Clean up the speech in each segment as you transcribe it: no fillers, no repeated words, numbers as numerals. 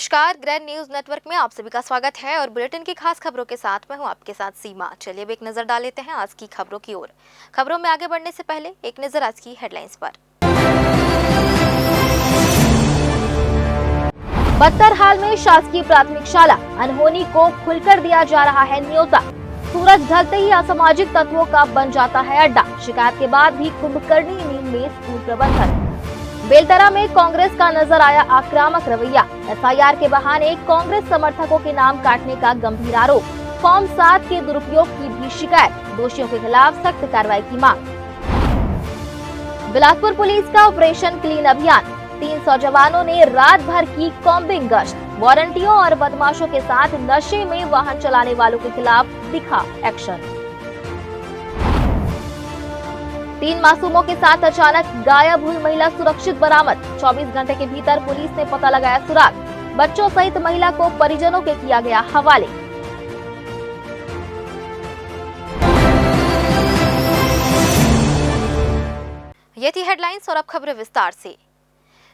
नमस्कार, grand news network में आप सभी का स्वागत है और बुलेटिन की खास खबरों के साथ मैं हूं आपके साथ सीमा। चलिए अब एक नजर डाल लेते हैं आज की खबरों की ओर। खबरों में आगे बढ़ने से पहले एक नजर आज की हेडलाइंस पर। बदतर हाल में शासकीय प्राथमिक शाला अनहोनी को खुलकर दिया जा रहा है न्योता। सूरज ढलते ही असामाजिक तत्वों का बन जाता है अड्डा। शिकायत के बाद भी कुंभकर्णी नींद में स्कूल प्रबंधन। बेलतरा में कांग्रेस का नजर आया आक्रामक रवैया। एफआईआर के बहाने कांग्रेस समर्थकों के नाम काटने का गंभीर आरोप। फॉर्म 7 के दुरुपयोग की भी शिकायत। दोषियों के खिलाफ सख्त कार्रवाई की मांग। बिलासपुर पुलिस का ऑपरेशन क्लीन अभियान। 300 जवानों ने रात भर की कॉम्बिंग गश्त। वारंटियों और बदमाशों के साथ नशे में वाहन चलाने वालों के खिलाफ दिखा एक्शन। 3 मासूमों के साथ अचानक गायब हुई महिला सुरक्षित बरामद। 24 घंटे के भीतर पुलिस ने पता लगाया सुराग। बच्चों सहित महिला को परिजनों के किया गया हवाले। ये थी हेडलाइंस और अब खबरें विस्तार से।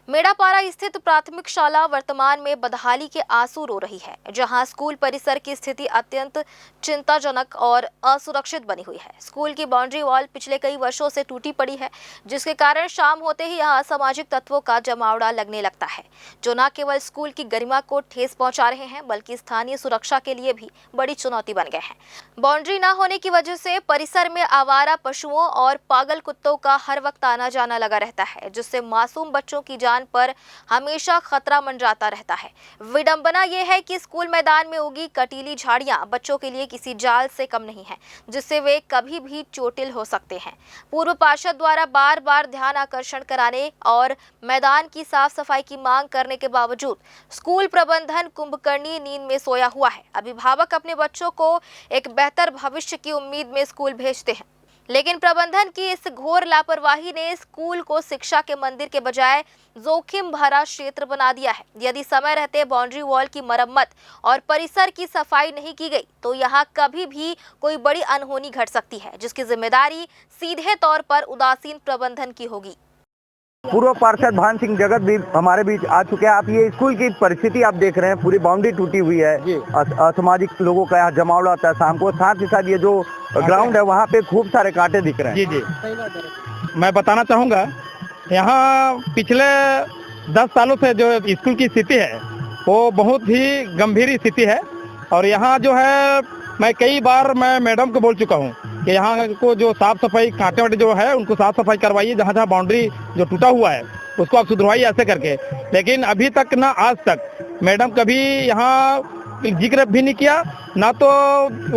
मेड़ापारा स्थित प्राथमिक शाला वर्तमान में बदहाली के आंसू रो रही है, जहां स्कूल परिसर की स्थिति अत्यंत चिंताजनक और असुरक्षित बनी हुई है। स्कूल की बाउंड्री वॉल पिछले कई वर्षों से टूटी पड़ी है, जिसके कारण शाम होते ही यहां असामाजिक तत्वों का जमावड़ा लगने लगता है, जो न केवल स्कूल की गरिमा को ठेस पहुंचा रहे हैं, बल्कि स्थानीय सुरक्षा के लिए भी बड़ी चुनौती बन गए हैं। बाउंड्री न होने की वजह से परिसर में आवारा पशुओं और पागल कुत्तों का हर वक्त आना जाना लगा रहता है, जिससे मासूम बच्चों की जान पर हमेशा खतरा मंडराता रहता है। विडंबना यह है कि स्कूल मैदान में उगी कटीली झाड़ियां बच्चों के लिए किसी जाल से कम नहीं है, जिससे वे कभी भी चोटिल हो सकते हैं। पूर्व पार्षद द्वारा बार बार ध्यान आकर्षण कराने और मैदान की साफ सफाई की मांग करने के बावजूद स्कूल प्रबंधन कुंभकर्णी नींद में सोया हुआ है। अभिभावक अपने बच्चों को एक बेहतर भविष्य की उम्मीद में स्कूल भेजते हैं, लेकिन प्रबंधन की इस घोर लापरवाही ने स्कूल को शिक्षा के मंदिर के बजाय जोखिम भरा क्षेत्र बना दिया है। यदि समय रहते बाउंड्री वॉल की मरम्मत और परिसर की सफाई नहीं की गई तो यहाँ कभी भी कोई बड़ी अनहोनी घट सकती है, जिसकी जिम्मेदारी सीधे तौर पर उदासीन प्रबंधन की होगी। पूर्व पार्षद भान सिंह जगत भी हमारे बीच आ चुके हैं। आप ये स्कूल की परिस्थिति आप देख रहे हैं, पूरी बाउंड्री टूटी हुई है, असामाजिक लोगों का यहाँ जमावड़ा होता है शाम को। साथ ही साथ ये जो ग्राउंड है वहाँ पे खूब सारे कांटे दिख रहे हैं। जी मैं बताना चाहूँगा, यहाँ पिछले 10 सालों से जो स्कूल की स्थिति है वो बहुत ही गंभीर स्थिति है। और यहाँ जो है मैं कई बार मैडम को बोल चुका हूँ कि यहाँ को जो साफ सफाई कांटे वाटे जो है उनको साफ सफाई करवाइए, जहाँ जहाँ बाउंड्री जो टूटा हुआ है उसको आप सुधरवाइए ऐसे करके। लेकिन अभी तक ना आज तक मैडम कभी यहाँ जिक्र भी नहीं किया, ना तो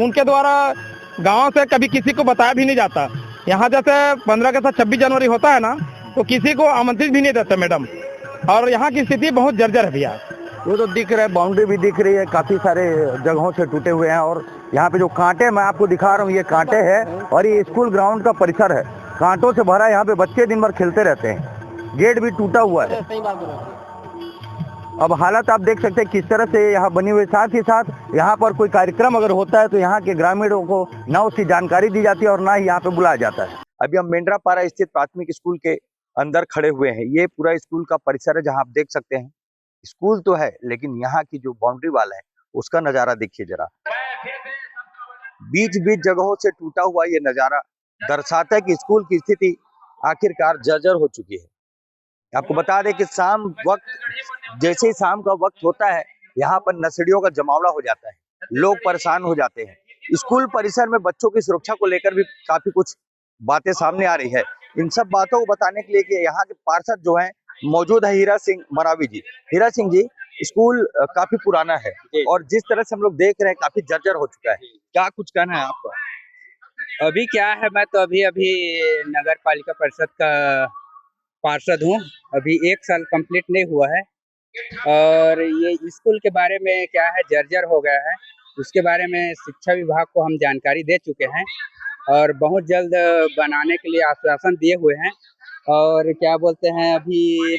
उनके द्वारा गांव से कभी किसी को बताया भी नहीं जाता। यहाँ जैसे 15 के साथ 26 जनवरी होता है ना, तो किसी को आमंत्रित भी नहीं देते मैडम। और यहाँ की स्थिति बहुत जर्जर है भैया। वो तो दिख रहा है, बाउंड्री भी दिख रही है, काफी सारे जगहों से टूटे हुए हैं। और यहाँ पे जो कांटे मैं आपको दिखा रहा हूँ, ये कांटे हैं और ये स्कूल ग्राउंड का परिसर है, कांटों से भरा है। यहाँ पे बच्चे दिन भर खेलते रहते हैं, गेट भी टूटा हुआ है। अब हालत आप देख सकते हैं किस तरह से यहाँ बनी हुई। साथ ही साथ यहाँ पर कोई कार्यक्रम अगर होता है तो यहाँ के ग्रामीणों को ना उसकी जानकारी दी जाती है और ना ही यहाँ पे बुलाया जाता है। अभी हम मेंढरापारा स्थित प्राथमिक स्कूल के अंदर खड़े हुए हैं। ये पूरा स्कूल का परिसर है, जहाँ आप देख सकते हैं स्कूल तो है, लेकिन यहाँ की जो बाउंड्री वाल है उसका नजारा देखिए जरा। बीच बीच जगहों से टूटा हुआ ये नजारा दर्शाता है कि स्कूल की स्थिति आखिरकार जर्जर हो चुकी है। आपको बता दें कि शाम वक्त, जैसे ही शाम का वक्त होता है, यहाँ पर नशेड़ियों का जमावड़ा हो जाता है, लोग परेशान हो जाते हैं। स्कूल परिसर में बच्चों की सुरक्षा को लेकर भी काफी कुछ बातें सामने आ रही है। इन सब बातों को बताने के लिए कि यहाँ के पार्षद जो हैं मौजूद है हीरा सिंह मरावी जी। हीरा सिंह जी, स्कूल काफी पुराना है और जिस तरह से हम लोग देख रहे हैं काफी जर्जर हो चुका है, क्या कुछ कहना है आपका? अभी क्या है, मैं तो अभी नगर पालिका परिषद का पार्षद हूँ। अभी 1 साल कंप्लीट नहीं हुआ है और ये स्कूल के बारे में क्या है, जर्जर हो गया है। उसके बारे में शिक्षा विभाग को हम जानकारी दे चुके हैं और बहुत जल्द बनाने के लिए आश्वासन दिए हुए हैं। और क्या बोलते हैं, अभी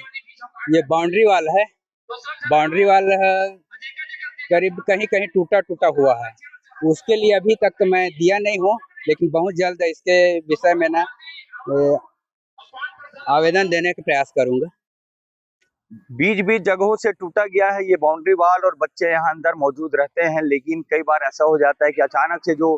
ये बाउंड्री वाल है, बाउंड्री वाल करीब कहीं कहीं टूटा टूटा हुआ है। उसके लिए अभी तक तो मैं दिया नहीं हूँ, लेकिन बहुत जल्द इसके विषय में ना आवेदन देने का प्रयास करूंगा। बीच बीच जगहों से टूटा गया है ये बाउंड्री वॉल और बच्चे यहाँ अंदर मौजूद रहते हैं, लेकिन कई बार ऐसा हो जाता है कि अचानक से जो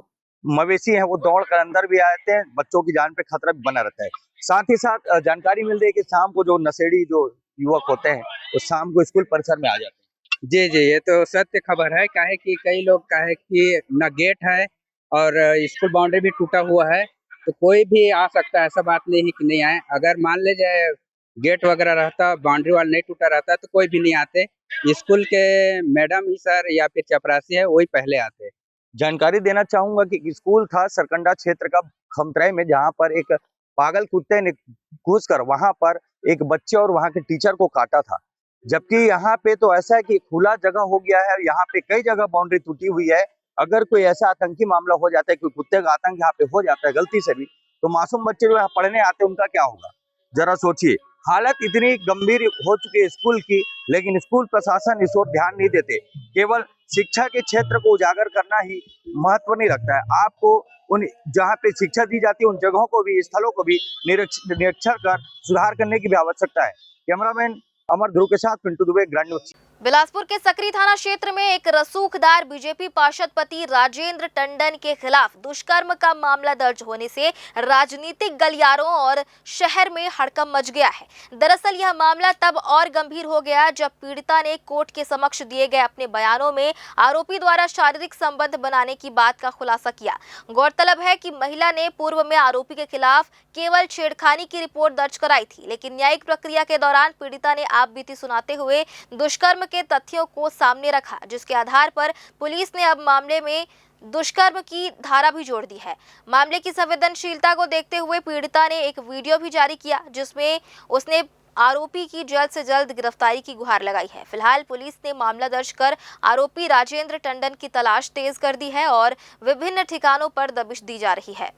मवेशी हैं वो दौड़ कर अंदर भी आ जाते हैं, बच्चों की जान पे खतरा भी बना रहता है। साथ ही साथ जानकारी मिल रही है कि शाम को जो नशेड़ी जो युवक होते हैं वो शाम को स्कूल परिसर में आ जाते हैं। जी जी, ये तो सत्य खबर है। काहे कि कई लोग काहे कि ना गेट है और स्कूल बाउंड्री भी टूटा हुआ है, तो कोई भी आ सकता है, ऐसा बात नहीं है कि नहीं आए। अगर मान ले जाए गेट वगैरह रहता, बाउंड्री वाल नहीं टूटा रहता तो कोई भी नहीं आते। स्कूल के मैडम ही सर या फिर चपरासी है वही पहले आते। जानकारी देना चाहूंगा कि स्कूल था सरकंडा क्षेत्र का खमतराई में, जहां पर एक पागल कुत्ते ने घुसकर वहां पर एक बच्चे और वहां के टीचर को काटा था। जबकि यहाँ पे तो ऐसा है कि खुला जगह हो गया है, यहाँ पे कई जगह बाउंड्री टूटी हुई है। अगर कोई ऐसा आतंकी मामला हो जाता है, कोई कुत्ते का आतंक यहाँ पे हो जाता है गलती से भी, तो मासूम बच्चे जो यहाँ पढ़ने आते हैं उनका क्या होगा, जरा सोचिए। हालत इतनी गंभीर हो चुकी है स्कूल की, लेकिन स्कूल प्रशासन इस ओर ध्यान नहीं देते। केवल शिक्षा के क्षेत्र को उजागर करना ही महत्व नहीं रखता है। आपको उन जहाँ पे शिक्षा दी जाती है उन जगहों को भी, स्थलों को भी निरीक्षण कर सुधार करने की भी आवश्यकता है। कैमरामैन अमर ध्रुव के साथ पिंटू दुबे, ग्रैंड न्यूज। बिलासपुर के सकरी थाना क्षेत्र में एक रसूखदार बीजेपी पार्षद पति राजेंद्र टंडन के खिलाफ दुष्कर्म का मामला दर्ज होने से राजनीतिक गलियारों और शहर में हड़कंप मच गया है। दरअसल यह मामला तब और गंभीर हो गया जब पीड़िता ने कोर्ट के समक्ष दिए गए अपने बयानों में आरोपी द्वारा शारीरिक संबंध बनाने की बात का खुलासा किया। गौरतलब है कि महिला ने पूर्व में आरोपी के खिलाफ केवल छेड़खानी की रिपोर्ट दर्ज कराई थी, लेकिन न्यायिक प्रक्रिया के दौरान पीड़िता ने आपबीती सुनाते हुए दुष्कर्म के तथ्यों को सामने रखा, जिसके आधार पर पुलिस ने अब मामले में दुष्कर्म की धारा भी जोड़ दी है। मामले की संवेदनशीलता को देखते हुए पीड़िता ने एक वीडियो भी जारी किया, जिसमें उसने आरोपी की जल्द से जल्द गिरफ्तारी की गुहार लगाई है। फिलहाल पुलिस ने मामला दर्ज कर आरोपी राजेंद्र टंडन की तलाश तेज कर दी है और विभिन्न ठिकानों पर दबिश दी जा रही है।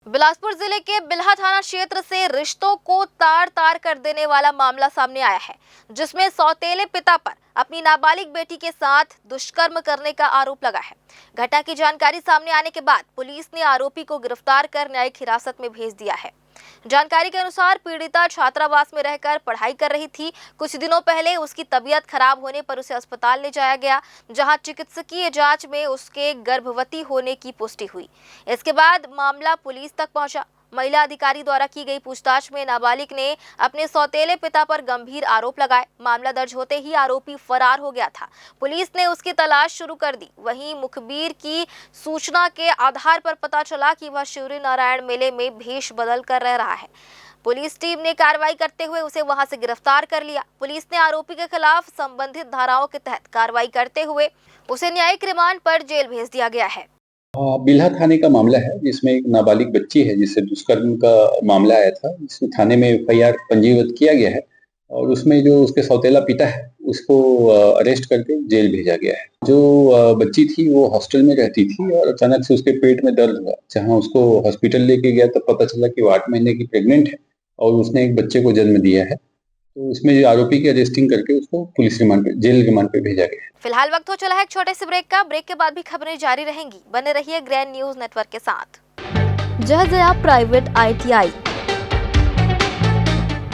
बिलासपुर जिले के बिल्हा थाना क्षेत्र से रिश्तों को तार तार कर देने वाला मामला सामने आया है, जिसमें सौतेले पिता पर अपनी नाबालिग बेटी के साथ दुष्कर्म करने का आरोप लगा है। घटना की जानकारी सामने आने के बाद पुलिस ने आरोपी को गिरफ्तार कर न्यायिक हिरासत में भेज दिया है। जानकारी के अनुसार पीड़िता छात्रावास में रहकर पढ़ाई कर रही थी। कुछ दिनों पहले उसकी तबीयत खराब होने पर उसे अस्पताल ले जाया गया, जहां चिकित्सकीय जांच में उसके गर्भवती होने की पुष्टि हुई। इसके बाद मामला पुलिस तक पहुंचा। महिला अधिकारी द्वारा की गई पूछताछ में नाबालिग ने अपने सौतेले पिता पर गंभीर आरोप लगाए। मामला दर्ज होते ही आरोपी फरार हो गया था। पुलिस ने उसकी तलाश शुरू कर दी। वहीं मुखबिर की सूचना के आधार पर पता चला कि वह शिवरी नारायण मेले में भेष बदल कर रह रहा है। पुलिस टीम ने कार्रवाई करते हुए उसे वहां से गिरफ्तार कर लिया। पुलिस ने आरोपी के खिलाफ संबंधित धाराओं के तहत कार्रवाई करते हुए उसे न्यायिक रिमांड पर जेल भेज दिया गया है। बिल्हा थाने का मामला है, जिसमें एक नाबालिग बच्ची है जिससे दुष्कर्म का मामला आया था। जिसमें थाने में एफआईआर पंजीबद्ध किया गया है और उसमें जो उसके सौतेला पिता है उसको अरेस्ट करके जेल भेजा गया है। जो बच्ची थी वो हॉस्टल में रहती थी और अचानक से उसके पेट में दर्द हुआ। जहां उसको हॉस्पिटल लेके गया तब पता चला कि वो 8 महीने की प्रेग्नेंट है और उसने एक बच्चे को जन्म दिया है। तो इसमें आरोपी की अरेस्टिंग करके उसको पुलिस रिमांड पे, जेल रिमांड पे भेजा गया। फिलहाल वक्त हो चला है एक छोटे से ब्रेक का। ब्रेक के बाद भी खबरें जारी रहेंगी। बने रहिए ग्रैंड न्यूज नेटवर्क के साथ। जहजया प्राइवेट ITI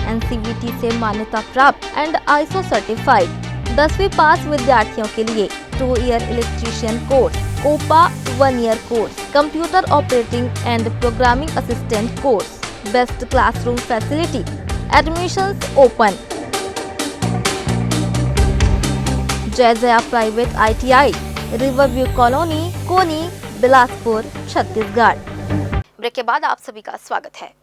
NCVT से मान्यता प्राप्त एंड ISO सर्टिफाइड 10वीं पास विद्यार्थियों के लिए 2 year electrician course, COPA 1 year course, computer operating and programming assistant course, best classroom facility, admissions open. Jaijaya private ITI, riverview colony, Koni, Bilaspur, Chhattisgarh. Break के बाद आप सभी का स्वागत है।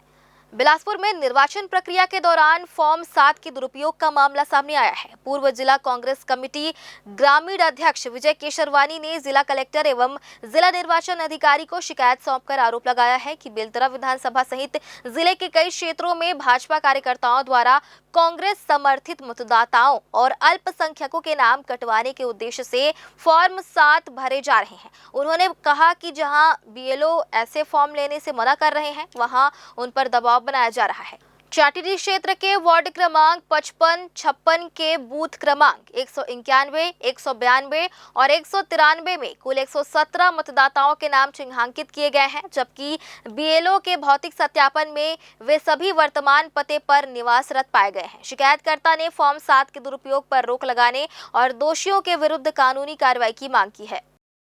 बिलासपुर में निर्वाचन प्रक्रिया के दौरान फॉर्म 7 के दुरुपयोग का मामला सामने आया है। पूर्व जिला कांग्रेस कमेटी ग्रामीण अध्यक्ष विजय केशरवानी ने जिला कलेक्टर एवं जिला निर्वाचन अधिकारी को शिकायत सौंपकर आरोप लगाया है कि बेलतरा विधानसभा सहित जिले के कई क्षेत्रों में भाजपा कार्यकर्ताओं द्वारा कांग्रेस समर्थित मतदाताओं और अल्पसंख्यकों के नाम कटवाने के उद्देश्य से फॉर्म 7 भरे जा रहे हैं। उन्होंने कहा कि जहां BLO ऐसे फॉर्म लेने से मना कर रहे हैं, वहां उन पर दबाव बनाया जा रहा है। चाटिरी क्षेत्र के वार्ड क्रमांक 55, 56 के बूथ क्रमांक 191, 192 और 193 में कुल 117 मतदाताओं के नाम चिन्हांकित किए गए हैं, जबकि बीएलओ के भौतिक सत्यापन में वे सभी वर्तमान पते पर निवासरत पाए गए हैं। शिकायतकर्ता ने फॉर्म 7 के दुरुपयोग पर रोक लगाने और दोषियों के विरुद्ध कानूनी कार्रवाई की मांग की है।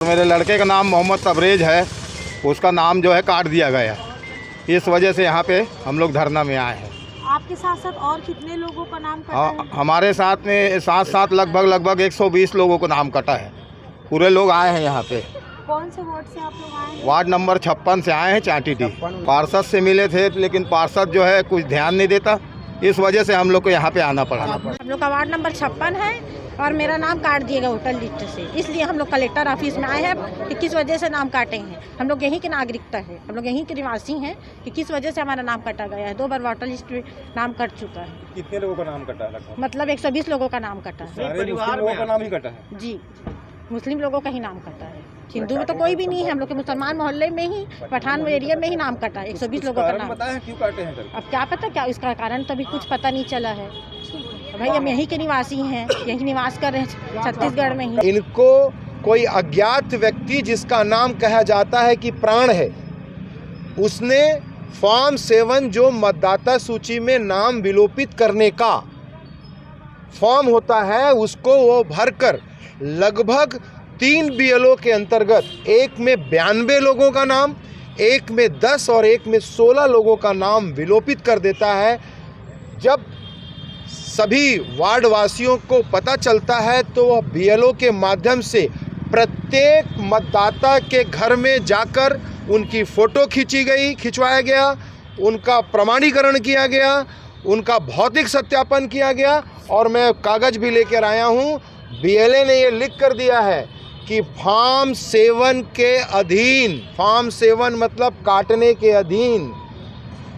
मेरे लड़के का नाम मोहम्मद तबरेज है, उसका नाम जो है काट दिया गया है। इस वजह से यहाँ पे हम लोग धरना में आए हैं। आपके साथ साथ और कितने लोगों का नाम कटा है? हमारे साथ में साथ लगभग 120 लोगों को नाम कटा है। पूरे लोग आए हैं यहाँ पे। कौन से वार्ड से आप लोग आए हैं? वार्ड नंबर 56 से आए हैं, चाटिटी। पार्षद से मिले थे, लेकिन पार्षद जो है कुछ ध्यान नहीं देता, इस वजह से हम लोग को यहाँ पे आना पड़ा। हम लोग का वार्ड नंबर 56 है और मेरा नाम काट दिया गया वोटर लिस्ट से, इसलिए हम लोग कलेक्टर ऑफिस में आए हैं कि किस वजह से नाम काटे हैं। हम लोग यहीं के नागरिकता है, हम लोग यहीं के निवासी हैं कि किस वजह से हमारा नाम कटा गया है। 2 बार वोटर लिस्ट में नाम कट चुका है। कितने लोगों का नाम कटा है? मतलब 120 लोगों का नाम कटा है। सारे मुस्लिम लोगों का नाम ही कटा है? जी, मुस्लिम लोगों का ही नाम कटा है। हिंदू में तो कोई भी नहीं है। हम लोग के मुसलमान मोहल्ले में ही, पठान एरिया में ही नाम कटा है। 120 लोगों का नाम। बताया क्यों काटे हैं? अब क्या पता क्या इसका कारण, तो अभी कुछ पता नहीं चला है। भाई हम यहीं के निवासी हैं, यहीं निवास कर रहे हैं छत्तीसगढ़ में ही। इनको कोई अज्ञात व्यक्ति जिसका नाम कहा जाता है कि प्राण है, उसने फॉर्म 7 जो मतदाता सूची में नाम विलोपित करने का फॉर्म होता है, उसको वो भरकर लगभग 3 बीएलओ के अंतर्गत, एक में 92 लोगों का नाम, एक में 10 और एक में 16 लोगों का नाम विलोपित कर देता है। जब सभी वार्ड वासियों को पता चलता है तो वह बीएलओ के माध्यम से प्रत्येक मतदाता के घर में जाकर उनकी फ़ोटो खिंचवाया गया, उनका प्रमाणीकरण किया गया, उनका भौतिक सत्यापन किया गया। और मैं कागज़ भी लेकर आया हूँ। बीएलए ने ये लिख कर दिया है कि फॉर्म 7 के अधीन, फॉर्म 7 मतलब काटने के अधीन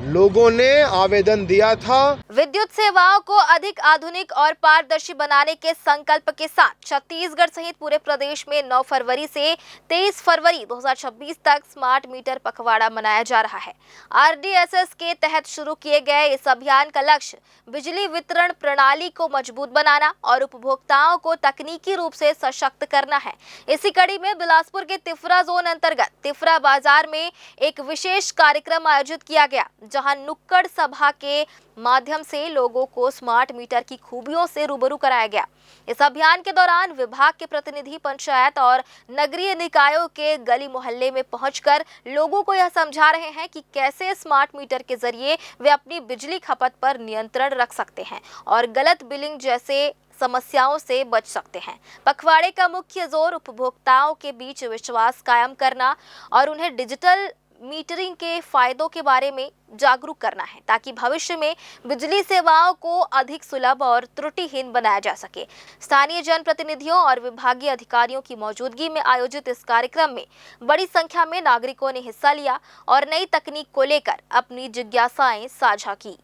लोगों ने आवेदन दिया था। विद्युत सेवाओं को अधिक आधुनिक और पारदर्शी बनाने के संकल्प के साथ छत्तीसगढ़ सहित पूरे प्रदेश में 9 फरवरी से 23 फरवरी 2026 तक स्मार्ट मीटर पखवाड़ा मनाया जा रहा है। आरडीएसएस के तहत शुरू किए गए इस अभियान का लक्ष्य बिजली वितरण प्रणाली को मजबूत बनाना और उपभोक्ताओं को तकनीकी रूप से सशक्त करना है। इसी कड़ी में बिलासपुर के तिफरा जोन अंतर्गत तिफरा बाजार में एक विशेष कार्यक्रम आयोजित किया गया, जहां नुक्कड़ सभा के माध्यम से लोगों को स्मार्ट मीटर की खूबियों से रूबरू कराया गया। इस अभियान के दौरान विभाग के प्रतिनिधि पंचायत और नगरीय निकायों के गली मोहल्ले में पहुंचकर लोगों को यह समझा रहे हैं कि कैसे स्मार्ट मीटर के जरिए वे अपनी बिजली खपत पर नियंत्रण रख सकते हैं और गलत बिलिंग जैसे समस्याओं से बच सकते हैं। पखवाड़े का मुख्य जोर उपभोक्ताओं के बीच विश्वास कायम करना और उन्हें डिजिटल मीटरिंग के फायदों के बारे में जागरूक करना है, ताकि भविष्य में बिजली सेवाओं को अधिक सुलभ और त्रुटिहीन बनाया जा सके। स्थानीय जनप्रतिनिधियों और विभागीय अधिकारियों की मौजूदगी में आयोजित इस कार्यक्रम में बड़ी संख्या में नागरिकों ने हिस्सा लिया और नई तकनीक को लेकर अपनी जिज्ञासाएं साझा की।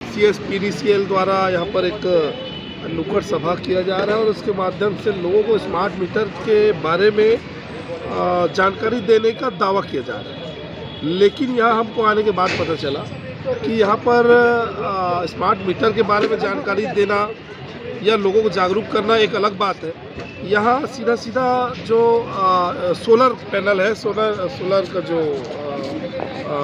CSPDCL द्वारा यहाँ पर एक नुक्कड़ सभा किया जा रहा है और उसके माध्यम से लोगों को स्मार्ट मीटर के बारे में जानकारी देने का दावा किया जा रहा है। लेकिन यहाँ हमको आने के बाद पता चला कि यहाँ पर स्मार्ट मीटर के बारे में जानकारी देना या लोगों को जागरूक करना एक अलग बात है। यहाँ सीधा जो सोलर पैनल है, सोलर का जो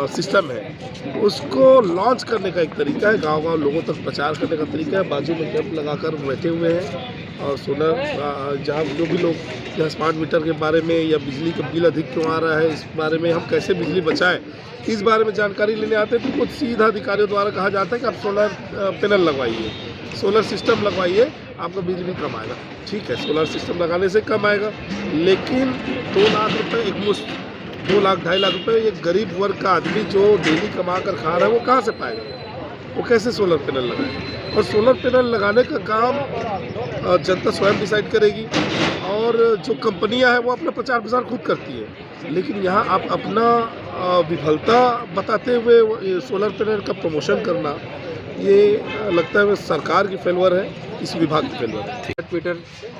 सिस्टम है, उसको लॉन्च करने का एक तरीका है, गांव-गांव लोगों तक प्रचार करने का तरीका है। बाजू में कैंप लगाकर बैठे हुए हैं और सोलर जहाँ जो भी लोग या स्मार्ट मीटर के बारे में या बिजली का बिल अधिक क्यों आ रहा है, इस बारे में हम कैसे बिजली बचाएं, इस बारे में जानकारी लेने आते हैं। तो कुछ सीधा अधिकारियों द्वारा कहा जाता है कि आप सोलर पैनल लगवाइए, सोलर सिस्टम लगवाइए, आपका बिजली भी कम आएगा। ठीक है, सोलर सिस्टम लगाने से कम आएगा, लेकिन 2 लाख रुपये एक मुश्त, 2 लाख 2.5 लाख रुपये एक गरीब वर्ग का आदमी जो डेली कमा कर खा रहा है, वो कहाँ से पाएगा? वो कैसे सोलर पैनल लगाए? और सोलर पैनल लगाने का काम जनता स्वयं डिसाइड करेगी और जो कंपनियां हैं वो अपना प्रचार प्रसार खुद करती है। लेकिन यहाँ आप अपना विफलता बताते हुए सोलर पैनल का प्रमोशन करना, ये लगता है सरकार की फेलवर है। इस विभाग की फेल्योर है। स्मार्ट मीटर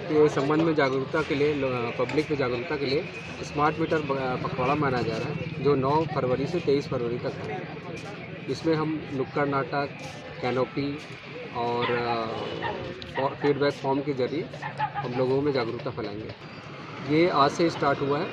के संबंध में जागरूकता के लिए पब्लिक में जागरूकता के लिए स्मार्ट मीटर पखवाड़ा मनाया जा रहा है, जो 9 फरवरी से 23 फरवरी तक है। इसमें हम नुक्कड़ नाटक, कैनोपी और फीडबैक फॉर्म के जरिए हम लोगों में जागरूकता फैलाएंगे। ये आज से स्टार्ट हुआ है,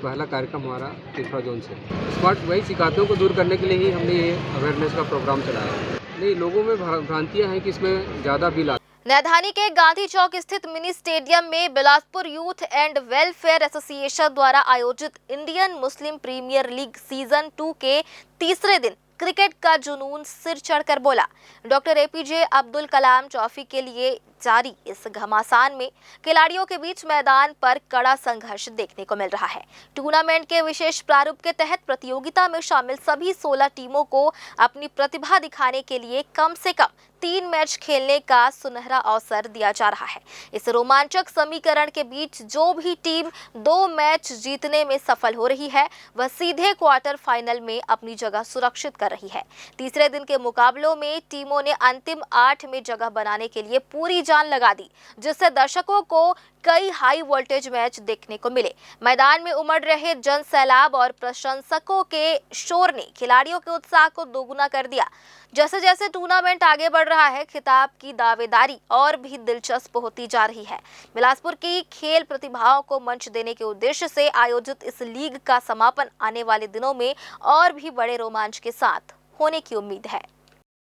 पहला कार्यक्रम हमारा त्रिपुरा जोन से। स्मार्ट वही शिकायतों को दूर करने के लिए ही हमने ये अवेयरनेस का प्रोग्राम चलाया है। नहीं, लोगों में भ्रांतियाँ हैं कि इसमें ज़्यादा बिल नैधानी के गांधी चौक स्थित मिनी स्टेडियम में Bilaspur youth and welfare association द्वारा आयोजित Indian Muslim premier league season 2 के तीसरे दिन क्रिकेट का जुनून सिर चढ़कर बोला। Doctor APJ Abdul Kalam trophy के लिए जारी इस घमासान में खिलाड़ियों के बीच मैदान पर कड़ा संघर्ष देखने को मिल रहा है। टूर्नामेंट के विशेष प्रारूप के तहत प्रतियोगिता में शामिल सभी 16 टीमों को अपनी प्रतिभा दिखाने के लिए कम से कम 3 मैच खेलने का सुनहरा अवसर दिया जा रहा है। इस रोमांचक समीकरण के बीच जो भी टीम 2 मैच जीतने में सफल हो रही है, वह सीधे क्वार्टर फाइनल में अपनी जगह सुरक्षित कर रही है। तीसरे दिन के मुकाबलों में टीमों ने अंतिम 8 में जगह बनाने के लिए पूरी जान लगा दी, जिससे दर्शकों को कई हाई वोल्टेज मैच देखने को मिले। मैदान में उमड़ रहे जन सैलाब और प्रशंसकों के शोर ने खिलाड़ियों के उत्साह को दोगुना कर दिया। जैसे जैसे टूर्नामेंट आगे बढ़ रहा है, खिताब की दावेदारी और भी दिलचस्प होती जा रही है। बिलासपुर की खेल प्रतिभाओं को मंच देने के उद्देश्य से आयोजित इस लीग का समापन आने वाले दिनों में और भी बड़े रोमांच के साथ होने की उम्मीद है।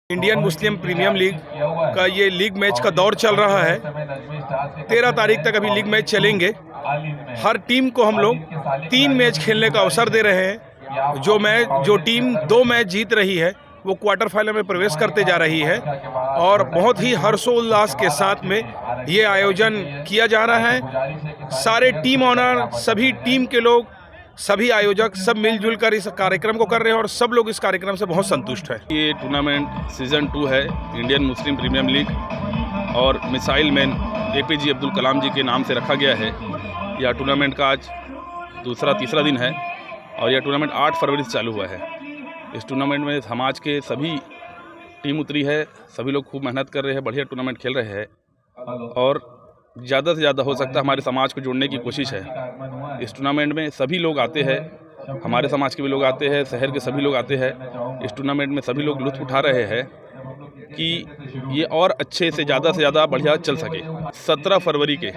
इंडियन मुस्लिम प्रीमियम लीग का ये लीग मैच का दौर चल रहा है। 13 तारीख तक अभी लीग मैच चलेंगे। हर टीम को हम लोग 3 मैच खेलने का अवसर दे रहे हैं। जो टीम 2 मैच जीत रही है वो क्वार्टर फाइनल में प्रवेश करते जा रही है और बहुत ही हर्षोल्लास के साथ में ये आयोजन किया जा रहा है। सारे टीम ऑनर, सभी टीम के लोग, सभी आयोजक सब मिलजुल कर इस कार्यक्रम को कर रहे हैं और सब लोग इस कार्यक्रम से बहुत संतुष्ट है। ये टूर्नामेंट सीज़न 2 है इंडियन मुस्लिम प्रीमियम लीग और missile man APJ Abdul Kalam जी के नाम से रखा गया है। यह टूर्नामेंट का आज तीसरा दिन है और यह टूर्नामेंट 8 फरवरी से चालू हुआ है। इस टूर्नामेंट में समाज के सभी टीम उतरी है, सभी लोग खूब मेहनत कर रहे हैं, बढ़िया टूर्नामेंट खेल रहे हैं और ज़्यादा से ज़्यादा हो सकता है हमारे समाज को जोड़ने की कोशिश है। इस टूर्नामेंट में सभी लोग आते हैं, हमारे समाज के भी लोग आते हैं, शहर के सभी लोग आते हैं। इस टूर्नामेंट में सभी लोग लुत्फ़ उठा रहे हैं कि ये और अच्छे से ज़्यादा बढ़िया चल सके। 17 फरवरी के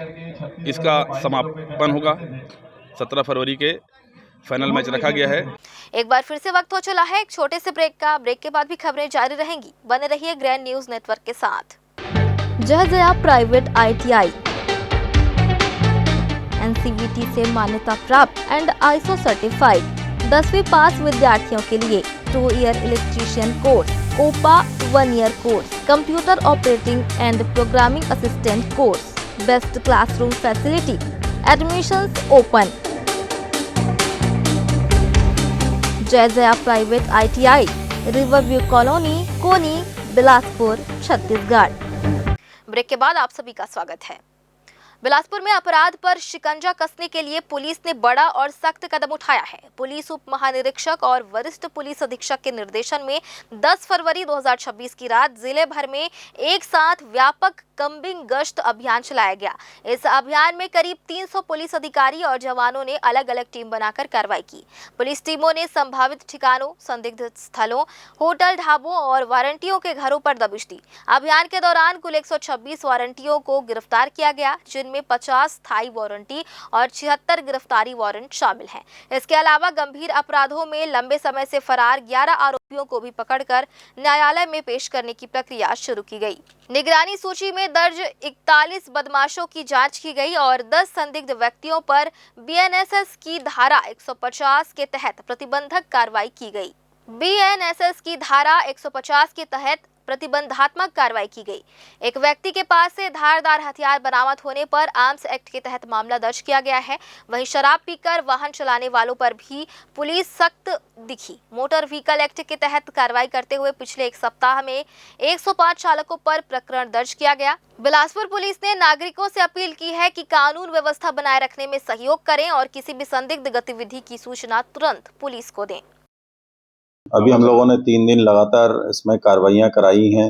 इसका समापन होगा। 17 फरवरी के फाइनल मैच रखा गया है। एक बार फिर से वक्त हो चला है एक छोटे से ब्रेक का। ब्रेक के बाद भी खबरें जारी रहेंगी। बने रहिए ग्रैंड न्यूज नेटवर्क के साथ। जय प्राइवेट ITI NCVT से मान्यता प्राप्त एंड ISO सर्टिफाइड 10वीं पास विद्यार्थियों के लिए 2 year electrician course, OPA 1 year course, computer operating and programming assistant course, best classroom facility, admissions open. जय private ITI, riverview colony, Koni, Bilaspur, Chhattisgarh. Break के बाद आप सभी का स्वागत है। बिलासपुर में अपराध पर शिकंजा कसने के लिए पुलिस ने बड़ा और सख्त कदम उठाया है। पुलिस उप महानिरीक्षक और वरिष्ठ पुलिस अधीक्षक के निर्देशन में 10 फरवरी 2026 की रात जिले भर में एक साथ व्यापक कम्बिंग गश्त अभियान चलाया गया। इस अभियान में करीब 300 पुलिस अधिकारी और जवानों ने अलग अलग टीम बनाकर कार्रवाई की। पुलिस टीमों ने संभावित ठिकानों, संदिग्ध स्थलों, होटल, ढाबों और वारंटियों के घरों पर दबिश दी। अभियान के दौरान कुल 126 वारंटियों को गिरफ्तार किया गया, जिनमें 50 स्थायी वारंटी और 76 गिरफ्तारी वारंट शामिल हैं। इसके अलावा गंभीर अपराधों में लंबे समय से फरार 11 आरोपियों को भी पकड़कर न्यायालय में पेश करने की प्रक्रिया शुरू की गई। निगरानी सूची में दर्ज 41 बदमाशों की जांच की गई और 10 संदिग्ध व्यक्तियों पर BNSS की धारा 150 के तहत प्रतिबंधक कार्रवाई की गई। BNSS की धारा 150 के तहत प्रतिबंधात्मक कार्रवाई की गई। एक व्यक्ति के पास से धारदार हथियार बरामद होने पर आर्म्स एक्ट के तहत मामला दर्ज किया गया है। वहीं शराब पीकर वाहन चलाने वालों पर भी पुलिस सख्त दिखी। मोटर व्हीकल एक्ट के तहत कार्रवाई करते हुए पिछले एक सप्ताह में 105 चालकों पर प्रकरण दर्ज किया गया। बिलासपुर पुलिस ने नागरिकों से अपील की है कि कानून व्यवस्था बनाए रखने में सहयोग करें और किसी भी संदिग्ध गतिविधि की सूचना तुरंत पुलिस को दें। अभी हम लोगों ने 3 दिन लगातार इसमें कार्रवाइयाँ कराई हैं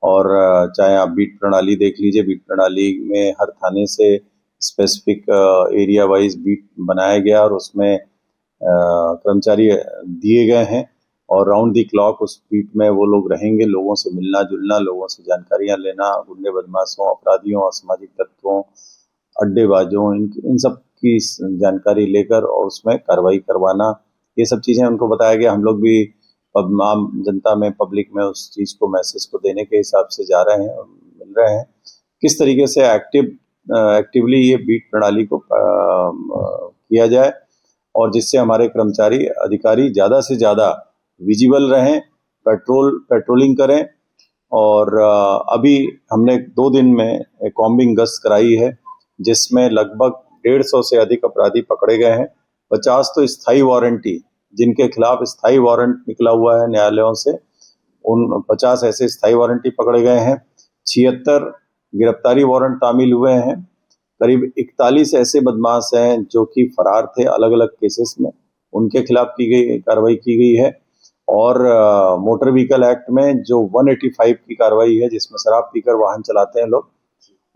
और चाहे आप बीट प्रणाली देख लीजिए, बीट प्रणाली में हर थाने से स्पेसिफिक एरिया वाइज बीट बनाया गया और उसमें कर्मचारी दिए गए हैं और राउंड दी क्लॉक उस बीट में वो लोग रहेंगे। लोगों से मिलना जुलना, लोगों से जानकारियां लेना, गुंडे बदमाशों, अपराधियों, असामाजिक तत्वों, अड्डेबाजों, इन सब की जानकारी लेकर और उसमें कार्रवाई करवाना, ये सब चीज़ें उनको बताया गया। हम लोग भी आम जनता में, पब्लिक में उस चीज़ को, मैसेज को देने के हिसाब से जा रहे हैं और मिल रहे हैं। किस तरीके से एक्टिवली ये बीट प्रणाली को किया जाए और जिससे हमारे कर्मचारी, अधिकारी ज़्यादा से ज़्यादा विजिबल रहें, पेट्रोलिंग करें। और अभी हमने 2 दिन में कॉम्बिंग गश्त कराई है जिसमें लगभग 150 से अधिक अपराधी पकड़े गए हैं। 50 तो स्थायी वारंटी, जिनके खिलाफ स्थायी वारंट निकला हुआ है न्यायालयों से, उन 50 ऐसे स्थायी वारंटी पकड़े गए हैं। 76 गिरफ्तारी वारंट तामील हुए हैं। करीब 41 ऐसे बदमाश हैं जो कि फरार थे अलग अलग केसेस में, उनके खिलाफ कार्रवाई की गई है। और मोटर व्हीकल एक्ट में जो 185 की कार्रवाई है, जिसमें शराब पीकर वाहन चलाते हैं लोग,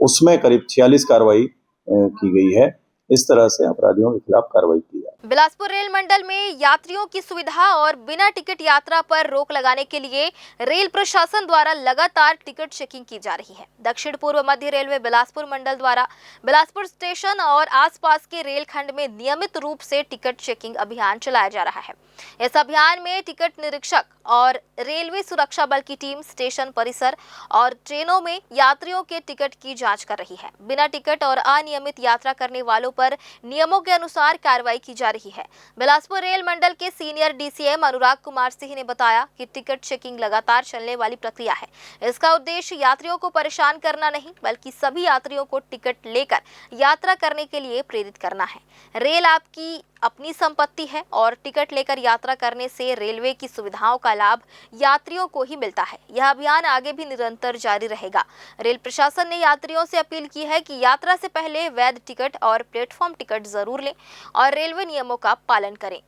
उसमें करीब 46 कार्रवाई की गई है। इस तरह से अपराधियों के खिलाफ कार्रवाई की जाए। बिलासपुर रेल मंडल में यात्रियों की सुविधा और बिना टिकट यात्रा पर रोक लगाने के लिए रेल प्रशासन द्वारा लगातार टिकट चेकिंग की जा रही है। दक्षिण पूर्व मध्य रेलवे बिलासपुर मंडल द्वारा बिलासपुर स्टेशन और आसपास के रेल खंड में नियमित रूप से टिकट चेकिंग अभियान चलाया जा रहा है। इस अभियान में टिकट निरीक्षक और रेलवे सुरक्षा बल की टीम स्टेशन परिसर और ट्रेनों में यात्रियों के टिकट की जांच कर रही है। बिना टिकट और अनियमित यात्रा करने वालों पर नियमों के अनुसार कार्रवाई की जा रही है। बिलासपुर रेल मंडल के सीनियर डीसीएम अनुराग कुमार सिंह ने बताया कि टिकट चेकिंग लगातार चलने वाली प्रक्रिया है। इसका उद्देश्य यात्रियों को परेशान करना नहीं, बल्कि सभी यात्रियों को टिकट लेकर यात्रा करने के लिए प्रेरित करना है। रेल आपकी अपनी संपत्ति है और टिकट लेकर यात्रा करने से रेलवे की सुविधाओं का लाभ यात्रियों को ही मिलता है। यह अभियान आगे भी निरंतर जारी रहेगा। रेल प्रशासन ने यात्रियों से अपील की है कि यात्रा से पहले वैध टिकट और प्लेटफॉर्म टिकट जरूर लें और रेलवे नियमों का पालन करें।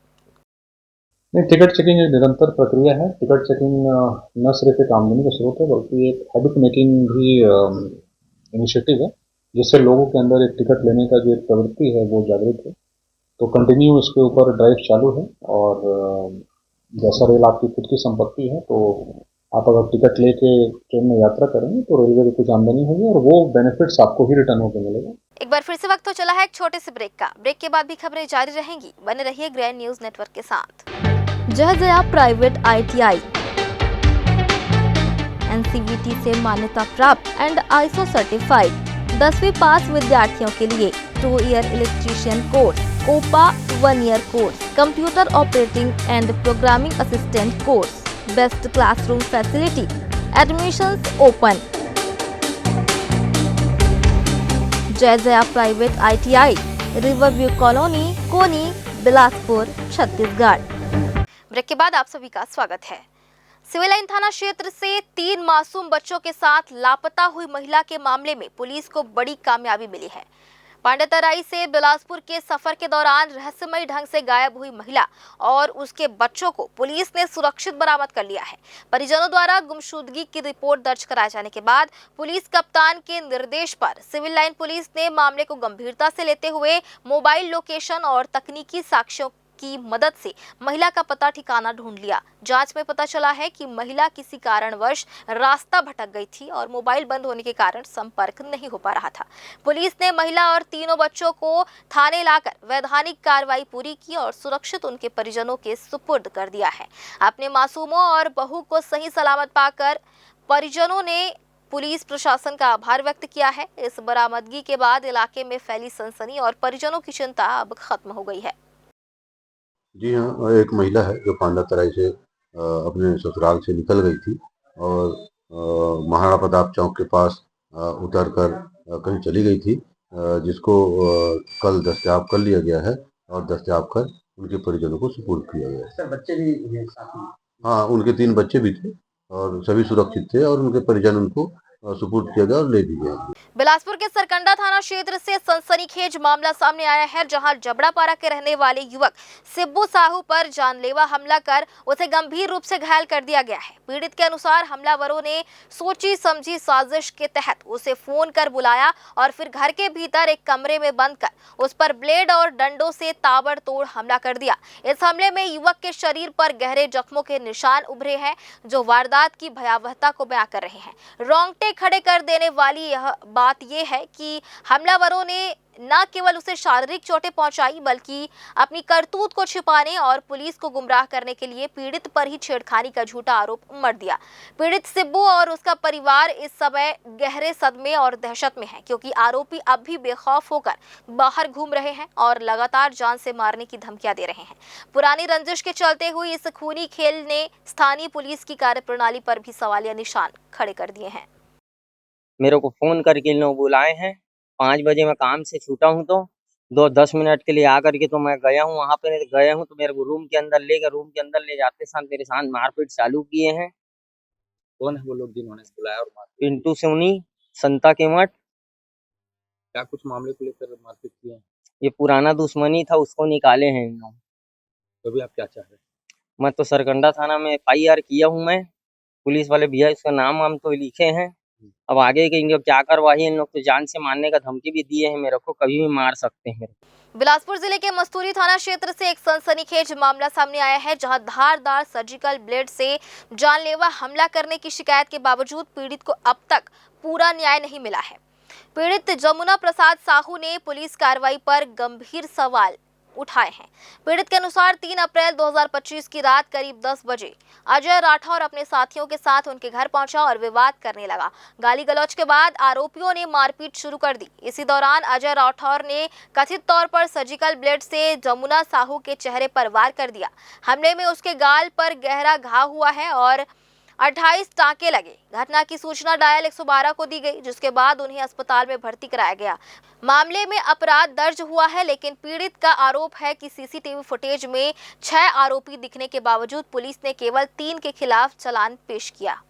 टिकट चेकिंग एक निरंतर प्रक्रिया है। टिकट चेकिंग न सिर्फ एक आमदनी का स्रोत है, बल्कि एक हैबिट मेकिंग भी इनिशिएटिव है, जिससे लोगों के अंदर एक टिकट लेने का जो एक प्रवृत्ति है वो जागृत है। तो कंटिन्यू इसके ऊपर ड्राइव चालू है और जैसा रेल आपकी खुद की संपत्ति है, तो आप अगर टिकट लेके ट्रेन में यात्रा करेंगे तो रेलवे को कुछ आमदनी होगी और वो बेनिफिट्स आपको ही रिटर्न होकर मिलेगा। एक बार फिर से वक्त तो चला है एक छोटे से ब्रेक का। ब्रेक के बाद भी खबरें जारी रहेंगी। बने रहिए ग्रैंड न्यूज नेटवर्क के साथ। जहजया प्राइवेट ITI NCVT से मान्यता प्राप्त एंड ISO सर्टिफाइड 10वीं पास विद्यार्थियों के लिए 2 year electrician course, COPA 1 year course, computer operating and programming assistant course, best classroom facility, admissions open. Jaijaya private ITI, riverview colony, Koni, Bilaspur, Chhattisgarh. Break के बाद आप सभी का स्वागत है। सिविल लाइन थाना क्षेत्र से 3 मासूम बच्चों के साथ लापता हुई महिला के मामले में पुलिस को बड़ी कामयाबी मिली है। पांडेतराई से बिलासपुर के सफर के दौरान रहस्यमयी ढंग से गायब हुई महिला और उसके बच्चों को पुलिस ने सुरक्षित बरामद कर लिया है। परिजनों द्वारा गुमशुदगी की रिपोर्ट दर्ज कराए जाने के बाद पुलिस कप्तान के निर्देश पर सिविल लाइन पुलिस ने मामले को गंभीरता से लेते हुए मोबाइल लोकेशन और तकनीकी साक्ष्यों की मदद से महिला का पता ठिकाना ढूंढ लिया। जांच में पता चला है कि महिला किसी कारणवश रास्ता भटक गई थी और मोबाइल बंद होने के कारण संपर्क नहीं हो पा रहा था। पुलिस ने महिला और तीनों बच्चों को थाने लाकर वैधानिक कार्रवाई पूरी की और सुरक्षित उनके परिजनों के सुपुर्द कर दिया है। अपने मासूमों और बहू को सही सलामत पाकर परिजनों ने पुलिस प्रशासन का आभार व्यक्त किया है। इस बरामदगी के बाद इलाके में फैली सनसनी और परिजनों की चिंता अब खत्म हो गई है। जी हाँ, एक महिला है जो पांडातराई से अपने ससुराल से निकल गई थी और महाराणा प्रताप चौक के पास उतर कर कहीं चली गई थी, जिसको कल दस्तयाब कर लिया गया है और दस्तयाब कर उनके परिजनों को सुपुर्द किया गया है। सर, बच्चे भी हैं साथ में? हाँ, उनके 3 बच्चे भी थे और सभी सुरक्षित थे और उनके परिजन उनको सुपुर्द किया गया और ले दी गई। बिलासपुर के सरकंडा थाना क्षेत्र से सनसनीखेज मामला सामने आया है, जहां जबड़ापारा के रहने वाले युवक सिब्बू साहू पर जानलेवा हमला कर उसे गंभीर रूप से घायल कर दिया गया है। पीड़ित के अनुसार हमलावरों ने सोची समझी साजिश के तहत उसे फोन कर बुलाया और फिर घर के भीतर एक कमरे में बंद कर उस पर ब्लेड और डंडों से ताबड़तोड़ हमला कर दिया। इस हमले में युवक के शरीर पर गहरे जख्मों के निशान उभरे हैं, जो वारदात की भयावहता को बयां कर रहे हैं। रोंगटे खड़े कर देने वाली यह बात यह है कि हमलावरों ने न केवल उसे शारीरिक चोटें पहुंचाई, बल्कि अपनी करतूत को छिपाने और पुलिस को गुमराह करने के लिए पीड़ित पर ही छेड़खानी का झूठा आरोप मढ़ दिया। पीड़ित सिब्बू और उसका परिवार इस समय गहरे सदमे और दहशत में है, क्योंकि आरोपी अब भी बेखौफ होकर बाहर घूम रहे हैं और लगातार जान से मारने की धमकियां दे रहे हैं। पुरानी रंजिश के चलते हुई इस खूनी खेल ने स्थानीय पुलिस की कार्यप्रणाली पर भी सवालिया निशान खड़े कर दिए हैं। मेरे को फोन करके इन लोग बुलाए हैं। 5 बजे मैं काम से छूटा हूँ तो 10 मिनट के लिए आकर के तो मैं गया हूँ, वहाँ पे गया हूँ तो मेरे को रूम के अंदर ले जाते साथ मेरे साथ मारपीट चालू किए हैं। कौन है वो लोग जिन्होंने बुलाया और मारपीट? पिंटू सोनी, संता के मठ। क्या कुछ मामले को लेकर मारपीट किए हैं? ये पुराना दुश्मनी था, उसको निकाले हैं इन लोग। तो अभी आप क्या चाह रहे हैं? मैं तो सरकंडा थाना में FIR किया हूँ। मैं पुलिस वाले भैया इसका नाम वाम तो लिखे हैं, अब आगे कहेंगे क्या करवाही। इन लोग तो जान से मारने का धमकी भी दिए हैं, मेरे को कभी भी मार सकते हैं। बिलासपुर जिले के मस्तूरी थाना क्षेत्र से एक सनसनीखेज मामला सामने आया है, जहां धारदार सर्जिकल ब्लेड से जानलेवा हमला करने की शिकायत के बावजूद पीड़ित को अब तक पूरा न्याय नहीं मिला है। पीड़ित जमुना प्रसाद साहू ने पुलिस कार्रवाई पर गंभीर सवाल उठाए हैं। पीड़ित के अनुसार 3 अप्रैल 2025 की रात करीब 10 बजे अजय राठौर अपने साथियों के साथ उनके घर पहुंचा और विवाद करने लगा। गाली गलौज के बाद आरोपियों ने मारपीट शुरू कर दी। इसी दौरान अजय राठौर ने कथित तौर पर सर्जिकल ब्लेड से जमुना साहू के चेहरे पर वार कर दिया। हमले में उसके गाल पर गहरा घाव हुआ है और 28 टाँके लगे। घटना की सूचना डायल 112 को दी गई, जिसके बाद उन्हें अस्पताल में भर्ती कराया गया। मामले में अपराध दर्ज हुआ है, लेकिन पीड़ित का आरोप है कि सीसीटीवी फुटेज में 6 आरोपी दिखने के बावजूद पुलिस ने केवल 3 के खिलाफ चालान पेश किया।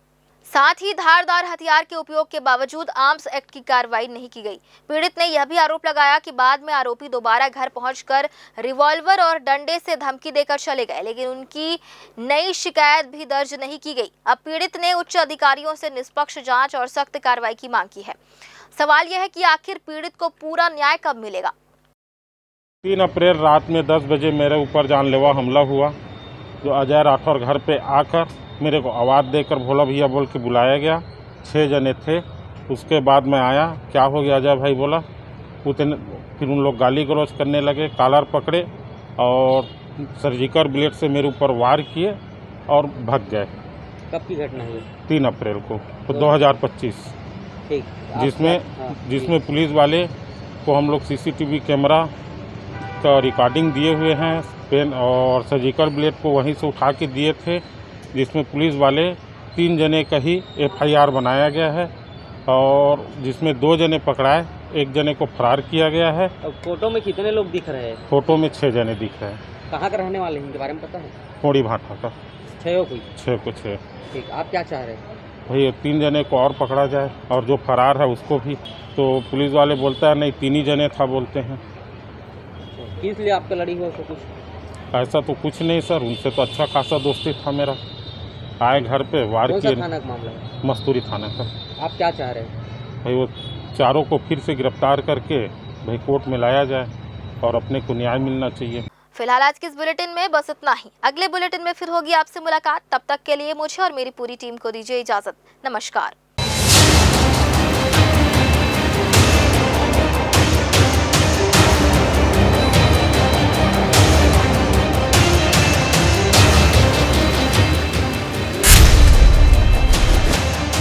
साथ ही धारदार हथियार के उपयोग के बावजूद आर्म्स एक्ट की कार्रवाई नहीं की गई। पीड़ित ने यह भी आरोप लगाया कि बाद में आरोपी दोबारा घर पहुंचकर रिवॉल्वर और डंडे से धमकी देकर चले गए, लेकिन उनकी नई शिकायत भी दर्ज नहीं की गई। अब पीड़ित ने उच्च अधिकारियों से निष्पक्ष जांच और सख्त कार्रवाई की मांग की है। सवाल यह है कि आखिर पीड़ित को पूरा न्याय कब मिलेगा। 3 अप्रैल रात में 10 बजे मेरे ऊपर जानलेवा हमला हुआ, जो अजय राठौर घर पे आकर मेरे को आवाज़ देकर भोला भैया बोल के बुलाया गया। 6 जने थे। उसके बाद मैं आया, क्या हो गया अजय भाई बोला। उतने फिर उन लोग गाली गलौज करने लगे, कॉलर पकड़े और सर्जिकल ब्लेड से मेरे ऊपर वार किए और भाग गए। कब की घटना है? 3 अप्रैल को 2025। ठीक। जिसमें पुलिस वाले को हम लोग सीसीटीवी कैमरा का रिकॉर्डिंग दिए हुए हैं, पेन और सर्जिकल ब्लेड को वहीं से उठा के दिए थे, जिसमें पुलिस वाले 3 जने का ही FIR बनाया गया है और जिसमें 2 जने पकड़ाए, 1 जने को फरार किया गया है। अब फोटो में कितने लोग दिख रहे हैं? फोटो में 6 जने दिख रहे हैं। कहाँ का रहने वाले हैं, इनके बारे में पता है? कोड़ी भाटा का। 6 को 6। ठीक, आप क्या चाह रहे हैं? भाई 3 जने को और पकड़ा जाए और जो फरार है उसको भी। तो पुलिस वाले बोलता है नहीं 3 ही जने था बोलते हैं। किस लिए आपका लड़ी हुआ कुछ? ऐसा तो कुछ नहीं सर, उनसे तो अच्छा खासा दोस्ती था मेरा। आए घर पे वार किए। थाना का मामला है? मस्तूरी थाना का। आप क्या चाह रहे हैं? भाई वो चारों को फिर से गिरफ्तार करके भाई कोर्ट में लाया जाए और अपने को न्याय मिलना चाहिए। फिलहाल आज के इस बुलेटिन में बस इतना ही। अगले बुलेटिन में फिर होगी आपसे मुलाकात। तब तक के लिए मुझे और मेरी पूरी टीम को दीजिए इजाजत। नमस्कार।